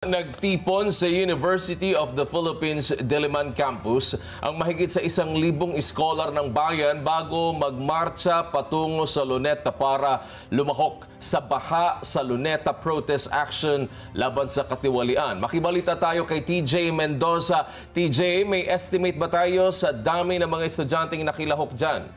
Nagtipon sa University of the Philippines Diliman Campus ang mahigit sa 1,000 iskolar ng bayan bago magmarcha patungo sa Luneta para lumahok sa baha sa Luneta Protest Action laban sa katiwalian. Makibalita tayo kay TJ Mendoza. TJ, may estimate ba tayo sa dami ng mga estudyanteng nakilahok dyan?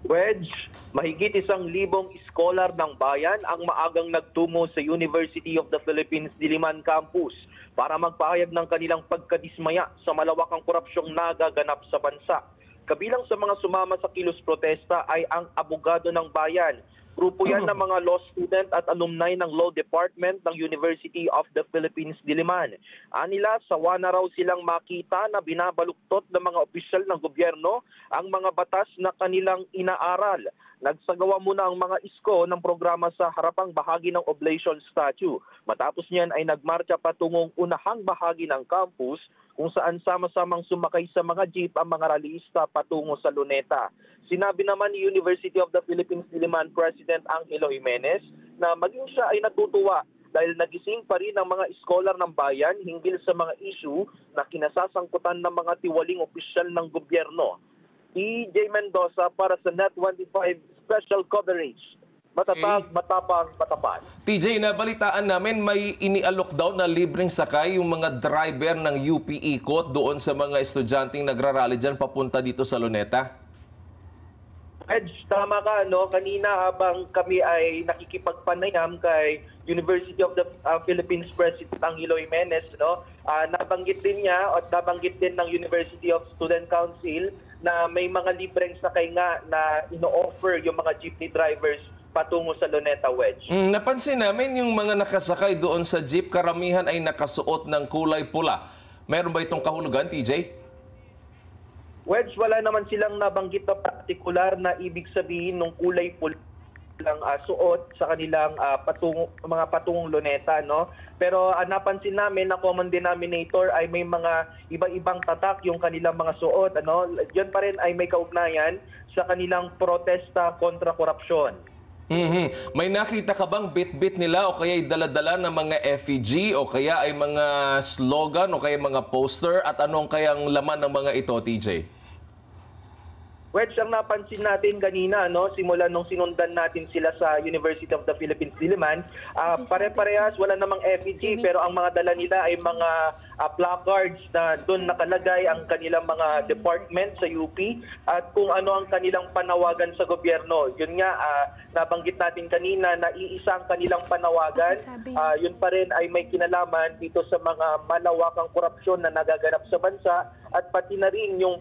Wedge, mahigit 1,000 iskolar ng bayan ang maagang nagtungo sa University of the Philippines Diliman Campus para magpahayag ng kanilang pagkadismaya sa malawakang korupsyong nagaganap sa bansa. Kabilang sa mga sumama sa kilos protesta ay ang abogado ng bayan. Grupo yan ng mga law student at alumni ng Law Department ng University of the Philippines Diliman. Anila, sawa na raw silang makita na binabaluktot ng mga opisyal ng gobyerno ang mga batas na kanilang inaaral. Nagsagawa muna ang mga isko ng programa sa harapang bahagi ng Oblation Statue. Matapos niyan ay nagmarcha patungong unahang bahagi ng campus kung saan sama-samang sumakay sa mga jeep ang mga rallyista patungo sa Luneta. Sinabi naman ni University of the Philippines Diliman President Angelo Jimenez na maging siya ay natutuwa dahil nagising pa rin ang mga iskolar ng bayan hinggil sa mga issue na kinasasangkutan ng mga tiwaling opisyal ng gobyerno. TJ Mendoza para sa Net 25 Special Coverage. Matatag, matapang, matapat. TJ, nabalitaan namin may inialok daw na libreng sakay yung mga driver ng UP Ikot doon sa mga estudyanteng nagrarally dyan papunta dito sa Luneta. Edge, tama ka, no? Kanina habang kami ay nakikipagpanayam kay University of the Philippines President Angelo Jimenez, no? Nabanggit din niya at nabanggit din ng University of Student Council na may mga libreng sakay nga na ino-offer yung mga jeepney drivers patungo sa Luneta, Wedge. Napansin namin yung mga nakasakay doon sa jeep, karamihan ay nakasuot ng kulay pula. Meron ba itong kahulugan, TJ? Wedge, wala naman silang nabanggit na partikular na ibig sabihin ng kulay pula lang suot sa kanilang mga patungong Luneta, no? Pero napansin namin na common denominator ay may mga iba-ibang tatak yung kanilang mga suot, ano? Yan pa rin ay may kaugnayan sa kanilang protesta kontra korupsyon. May nakita ka bang bit-bit nila o kaya dala-dala ng mga effigy o kaya ay mga slogan o kaya mga poster at anong kayang laman ng mga ito, TJ? Wedge, ang napansin natin kanina, no, simula nung sinundan natin sila sa University of the Philippines Diliman, pare-parehas, wala namang effigy, pero ang mga dala nila ay mga placards na doon nakalagay ang kanilang mga department sa UP at kung ano ang kanilang panawagan sa gobyerno. Yun nga, nabanggit natin kanina na iisang kanilang panawagan, yun pa rin ay may kinalaman dito sa mga malawakang korupsyon na nagaganap sa bansa at pati na rin yung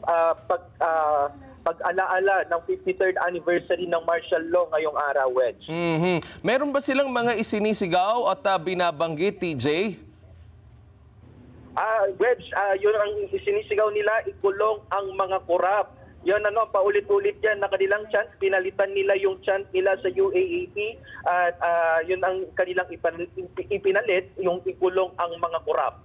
pag-alaala ng 53rd anniversary ng martial law ngayong araw, Wedge. Meron ba silang mga isinisigaw at binabanggit, TJ? Wedge, yun ang isinisigaw nila, ikulong ang mga korap. Yun, paulit-ulit yan na kanilang chant, pinalitan nila yung chant nila sa UAAP at yun ang kanilang ipinalit, yung ikulong ang mga korap.